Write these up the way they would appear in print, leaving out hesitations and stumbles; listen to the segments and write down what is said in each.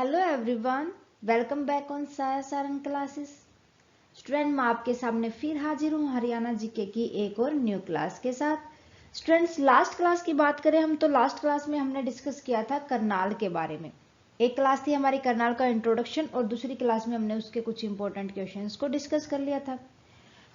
Hello everyone, welcome back on साया Sarang classes. Student, मैं आपके सामने फिर हाजिर हूँ हरियाणा जीके की एक और न्यू क्लास के साथ। स्टूडेंट्स, लास्ट क्लास की बात करें हम तो लास्ट क्लास में हमने डिस्कस किया था करनाल के बारे में। एक क्लास थी हमारी करनाल का इंट्रोडक्शन और दूसरी क्लास में हमने उसके कुछ इंपॉर्टेंट क्वेश्चंस को डिस्कस कर लिया था।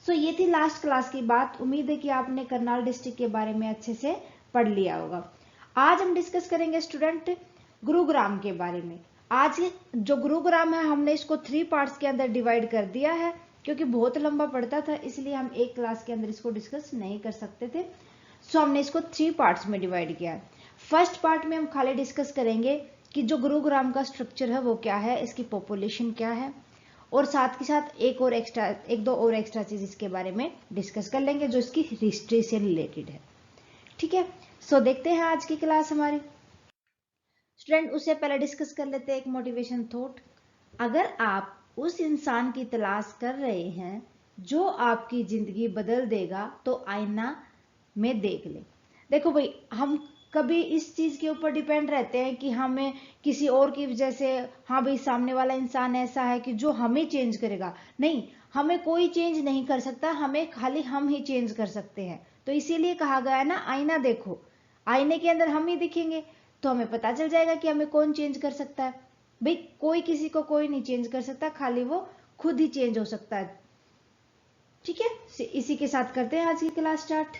सो ये थी लास्ट क्लास की बात। उम्मीद है कि आपने करनाल डिस्ट्रिक्ट के बारे में अच्छे से पढ़ लिया होगा। आज हम डिस्कस करेंगे स्टूडेंट गुरुग्राम के बारे में। आज जो गुरुग्राम है हमने इसको 3 पार्ट्स के अंदर डिवाइड कर दिया है, क्योंकि बहुत लंबा पड़ता था इसलिए हम एक क्लास के अंदर इसको डिस्कस नहीं कर सकते थे। सो हमने इसको 3 पार्ट्स में डिवाइड किया है। फर्स्ट पार्ट में हम खाली डिस्कस करेंगे कि जो गुरुग्राम का स्ट्रक्चर है वो क्या है, इसकी पॉपुलेशन क्या है, और साथ के साथ एक दो और एक्स्ट्रा चीज इसके बारे में डिस्कस कर लेंगे जो इसकी हिस्ट्री से रिलेटेड है। ठीक है, सो देखते हैं आज की क्लास हमारी। स्टूडेंट, उससे पहले डिस्कस कर लेते हैं एक मोटिवेशन थॉट। अगर आप उस इंसान की तलाश कर रहे हैं जो आपकी जिंदगी बदल देगा तो आईना में देख ले। देखो भाई, हम कभी इस चीज के ऊपर डिपेंड रहते हैं कि हमें किसी और की वजह से, हाँ भाई सामने वाला इंसान ऐसा है कि जो हमें चेंज करेगा। नहीं, हमें कोई चेंज नहीं कर सकता, हमें खाली हम ही चेंज कर सकते हैं। तो इसीलिए कहा गया है ना, आईना देखो, आईने के अंदर हम ही दिखेंगे तो हमें पता चल जाएगा कि हमें कौन चेंज कर सकता है। भाई कोई किसी को कोई नहीं चेंज कर सकता, खाली वो खुद ही चेंज हो सकता है। ठीक है, इसी के साथ करते हैं आज की class start.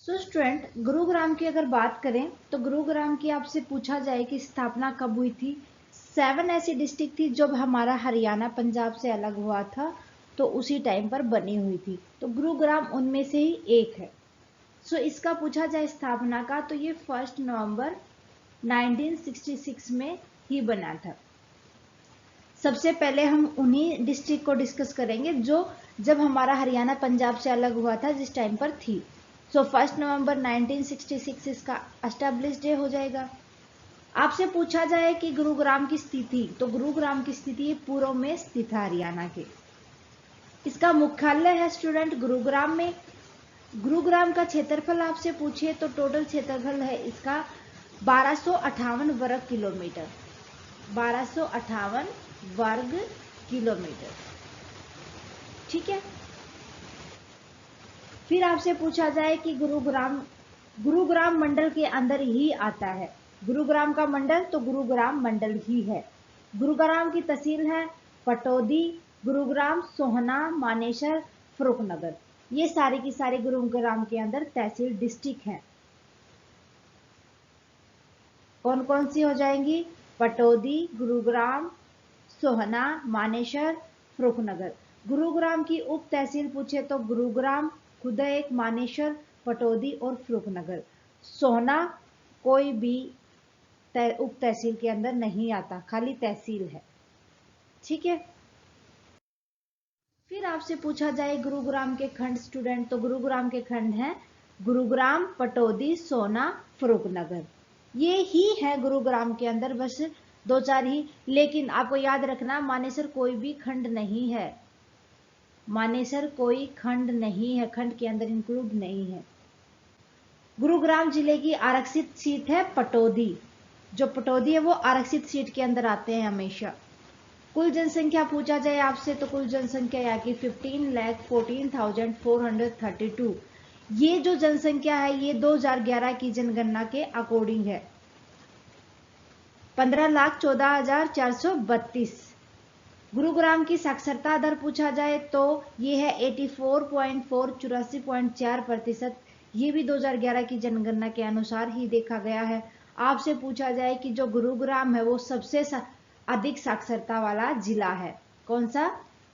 So student, Gurugram की अगर बात करें तो गुरुग्राम की आपसे पूछा जाए कि स्थापना कब हुई थी। 7 ऐसी डिस्ट्रिक्ट थी जब हमारा हरियाणा पंजाब से अलग हुआ था तो उसी टाइम पर बनी हुई थी, तो गुरुग्राम उनमें से ही एक है। सो इसका पूछा जाए स्थापना का तो ये 1 नवंबर 1966 में ही बना था। सबसे पहले हम उन्हीं डिस्ट्रिक्ट को डिस्कस करेंगे जो जब हमारा हरियाणा पंजाब से अलग हुआ था जिस टाइम पर थी। सो 1 नवंबर 1966 इसका एस्टेब्लिश डे हो जाएगा। आपसे पूछा जाए कि गुरुग्राम की स्थिति, तो गुरुग्राम की स्थिति पूर्व में स्थित है हरियाणा के। इसका मुख्यालय है स्टूडेंट गुरुग्राम में। गुरुग्राम का क्षेत्रफल आपसे पूछे तो टोटल क्षेत्रफल है इसका 1258 वर्ग किलोमीटर। 1258 वर्ग किलोमीटर। ठीक है, फिर आपसे पूछा जाए कि गुरुग्राम मंडल के अंदर ही आता है। गुरुग्राम का मंडल तो गुरुग्राम मंडल ही है। गुरुग्राम की तहसील है पटौदी, गुरुग्राम, सोहना, मानेसर, फर्रुखनगर। ये सारी की सारी गुरुग्राम के अंदर तहसील डिस्ट्रिक्ट हैं। कौन कौन सी हो जाएंगी? पटौदी, गुरुग्राम, सोहना, मानेसर, फर्रुखनगर। गुरुग्राम की उप तहसील पूछे तो गुरुग्राम खुद एक, मानेसर, पटौदी और फर्रुखनगर। सोहना कोई भी उप तहसील के अंदर नहीं आता, खाली तहसील है। ठीक है, फिर आपसे पूछा जाए गुरुग्राम के खंड स्टूडेंट, तो गुरुग्राम के खंड हैं गुरुग्राम, पटौदी, सोहना, फर्रुखनगर। ये ही है गुरुग्राम के अंदर, बस 2-4 ही। लेकिन आपको याद रखना, मानेसर कोई भी खंड नहीं है। मानेसर कोई खंड नहीं है, खंड के अंदर इंक्लूड नहीं है। गुरुग्राम जिले की आरक्षित सीट है पटौदी। जो पटौदी है वो आरक्षित सीट के अंदर आते हैं हमेशा। कुल जनसंख्या पूछा जाए आपसे तो कुल जनसंख्या यहाँ की 15,14,432। ये जो जनसंख्या है ये 2011 की जनगणना के अकॉर्डिंग है। 15,14,432। गुरुग्राम की साक्षरता दर पूछा जाए तो ये है 84.4, 84.4%। ये भी 2011 की जनगणना के अनुसार ही देखा गया है। आपसे पूछा जाए कि जो गुरुग्राम है वो सबसे अधिक साक्षरता वाला जिला है, कौन सा?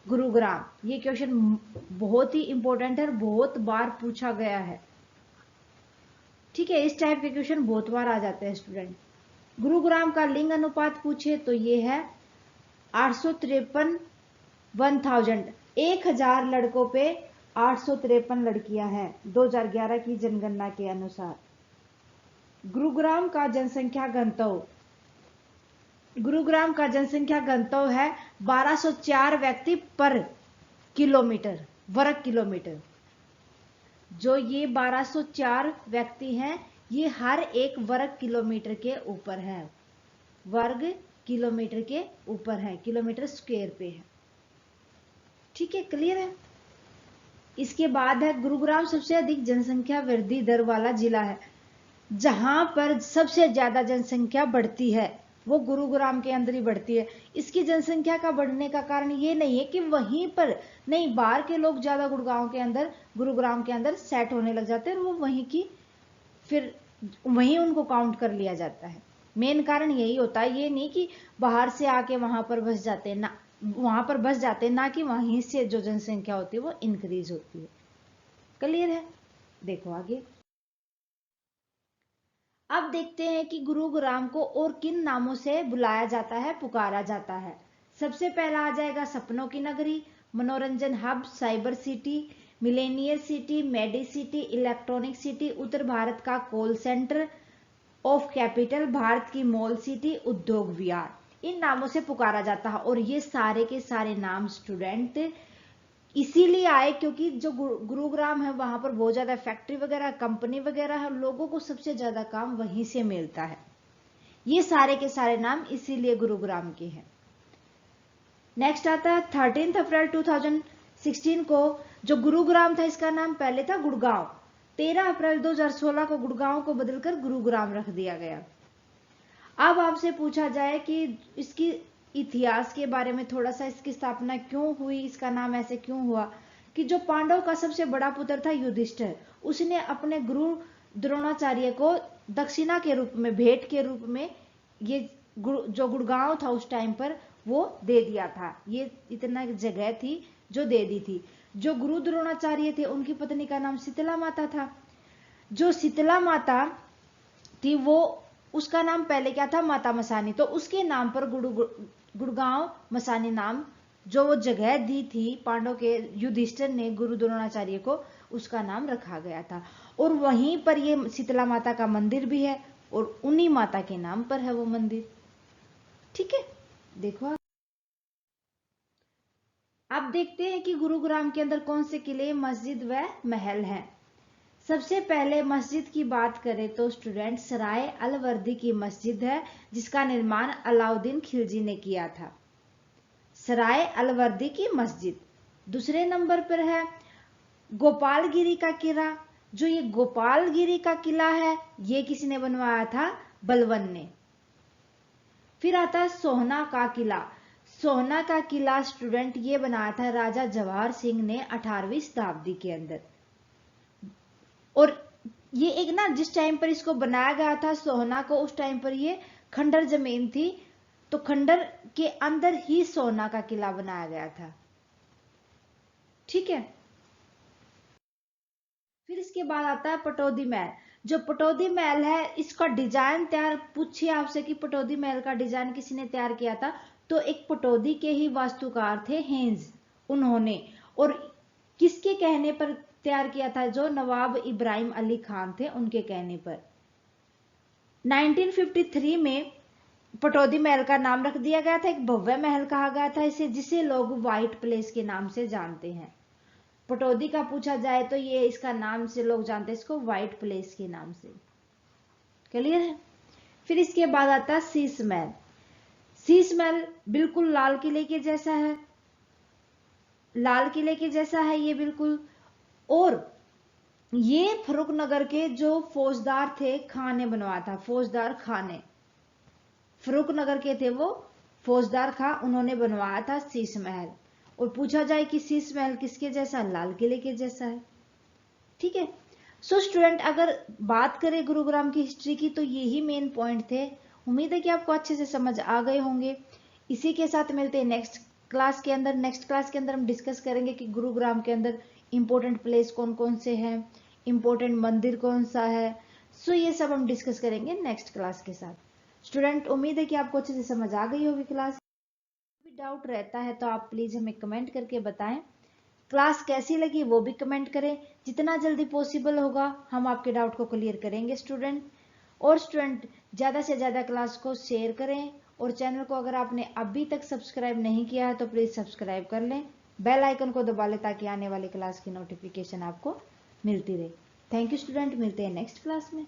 गुरुग्राम। ये क्वेश्चन बहुत ही इंपॉर्टेंट है, बहुत बार पूछा गया है। ठीक है, इस टाइप के क्वेश्चन बहुत बार आ जाते हैं स्टूडेंट। गुरुग्राम का लिंग अनुपात पूछे तो ये है 853, 1000 लड़कों पे 853 लड़कियां हैं 2011 की जनगणना के अनुसार। गुरुग्राम का जनसंख्या घनत्व, गुरुग्राम का जनसंख्या घनत्व है 1204 व्यक्ति पर किलोमीटर, वर्ग किलोमीटर। जो ये 1204 व्यक्ति हैं ये हर एक वर्ग किलोमीटर के ऊपर है, वर्ग किलोमीटर के ऊपर है, किलोमीटर स्क्वायर पे है। ठीक है, क्लियर है। इसके बाद है गुरुग्राम सबसे अधिक जनसंख्या वृद्धि दर वाला जिला है। जहां पर सबसे ज्यादा जनसंख्या बढ़ती है वो गुरुग्राम के अंदर ही बढ़ती है। इसकी जनसंख्या का बढ़ने का कारण ये नहीं है कि वहीं पर नहीं, बाहर के लोग ज्यादा गुरुग्राम के अंदर सेट होने लग जाते हैं और वो वहीं की फिर वहीं उनको काउंट कर लिया जाता है। मेन कारण यही होता है, ये नहीं कि बाहर से आके वहां पर बस जाते हैं, ना वहां पर बस जाते हैं, ना कि वहीं से जो जनसंख्या होती है वो इंक्रीज होती है। क्लियर है। देखो आगे, अब देखते हैं कि गुरुग्राम को और किन नामों से बुलाया जाता है, पुकारा जाता है। सबसे पहला आ जाएगा सपनों की नगरी, मनोरंजन hub, cyber city, millionaire city, medi city, electronic city, उत्तर भारत का call centre of capital, Bharat की मॉल सिटी, उद्योग विहार। इन नामों से पुकारा जाता है और ये सारे के सारे नाम स्टूडेंट इसीलिए आए क्योंकि जो गुरुग्राम है वहां पर बहुत ज्यादा फैक्ट्री वगैरह, कंपनी वगैरह है, लोगों को सबसे ज्यादा काम वहीं से मिलता है। ये सारे के सारे नाम इसीलिए गुरुग्राम के हैं। नेक्स्ट आता है 13 अप्रैल 2016 को जो गुरुग्राम था इसका नाम पहले था गुड़गांव। 13 अप्रैल 2016 को गुड़गांव को बदलकर गुरुग्राम रख दिया गया। अब आपसे पूछा जाए कि इसकी इतिहास के बारे में थोड़ा सा, इसकी स्थापना क्यों हुई, इसका नाम ऐसे क्यों हुआ, कि जो पांडव का सबसे बड़ा पुत्र था युधिष्ठिर, उसने अपने गुरु द्रोणाचार्य को दक्षिणा के रूप में, भेंट के रूप में ये जो गुड़गांव था उस टाइम पर वो दे दिया था। ये इतना जगह थी जो दे दी थी। जो गुरु द्रोणाचार्य थे उनकी पत्नी का नाम शीतला माता था। जो शीतला माता थी वो, उसका नाम पहले क्या था, माता मसानी, तो उसके नाम पर गुड़गांव मसानी नाम जो वो जगह दी थी पांडव के युधिष्ठिर ने गुरु द्रोणाचार्य को, उसका नाम रखा गया था। और वहीं पर ये शीतला माता का मंदिर भी है और उन्हीं माता के नाम पर है वो मंदिर। ठीक है, देखो अब देखते हैं कि गुरुग्राम के अंदर कौन से किले, मस्जिद व महल हैं। सबसे पहले मस्जिद की बात करें तो स्टूडेंट सराय अलवर्दी की मस्जिद है जिसका निर्माण अलाउद्दीन खिलजी ने किया था। सराय अलवर्दी की मस्जिद। दूसरे नंबर पर है गोपालगिरी का किला। जो ये गोपालगिरी का किला है ये किसने बनवाया था, बलवन ने। फिर आता है सोहना का किला। सोहना का किला स्टूडेंट ये बनाया था राजा जवाहर सिंह ने 18वीं शताब्दी के अंदर। और ये एक ना, जिस टाइम पर इसको बनाया गया था सोहना को, उस टाइम पर ये खंडर जमीन थी, तो खंडर के अंदर ही सोहना का किला बनाया गया था। ठीक है। फिर इसके बाद आता है पटौदी महल। जो पटौदी महल है इसका डिजाइन तैयार, पूछिए आपसे कि पटौदी महल का डिजाइन किसने तैयार किया था, तो एक पटौदी के ही वास्तुकार थे हेंज, उन्होंने। और किसके कहने पर तैयार किया था, जो नवाब इब्राहिम अली खान थे उनके कहने पर। 1953 में पटौदी महल का नाम रख दिया गया था, एक भव्य महल कहा गया था इसे, जिसे लोग व्हाइट प्लेस के नाम से जानते हैं। पटौदी का पूछा जाए तो ये इसका नाम से लोग जानते हैं इसको व्हाइट प्लेस के नाम से। क्लियर है। फिर इसके बाद आता है शीश महल। शीश महल बिल्कुल लाल किले के जैसा है, लाल किले के जैसा है ये बिल्कुल। और ये फरुखनगर के जो फौजदार थे खान ने बनवाया था, फौजदार खान ने, फरुखनगर के थे वो फौजदार खां, उन्होंने बनवाया था शीश महल। और पूछा जाए कि शीश महल किसके जैसा, लाल किले के जैसा है। ठीक है। सो स्टूडेंट अगर बात करें गुरुग्राम की हिस्ट्री की तो यही मेन पॉइंट थे। उम्मीद है कि आपको अच्छे से समझ आ गए होंगे। इसी के साथ मिलते हैं नेक्स्ट क्लास के अंदर। नेक्स्ट क्लास के अंदर हम डिस्कस करेंगे कि गुरुग्राम के अंदर इंपॉर्टेंट प्लेस कौन कौन से हैं, इंपॉर्टेंट मंदिर कौन सा है। सो ये सब हम डिस्कस करेंगे नेक्स्ट क्लास के साथ। स्टूडेंट उम्मीद है कि आपको अच्छे से समझ आ गई होगी क्लास। कोई डाउट रहता है तो आप प्लीज हमें कमेंट करके बताएं। क्लास कैसी लगी वो भी कमेंट करें। जितना जल्दी पॉसिबल होगा हम आपके डाउट को क्लियर करेंगे स्टूडेंट। और स्टूडेंट ज़्यादा से ज़्यादा क्लास को शेयर करें और चैनल को अगर आपने अभी तक सब्सक्राइब नहीं किया है तो प्लीज़ सब्सक्राइब कर लें, बेल आइकन को दबा लें ताकि आने वाली क्लास की नोटिफिकेशन आपको मिलती रहे। थैंक यू स्टूडेंट, मिलते हैं नेक्स्ट क्लास में।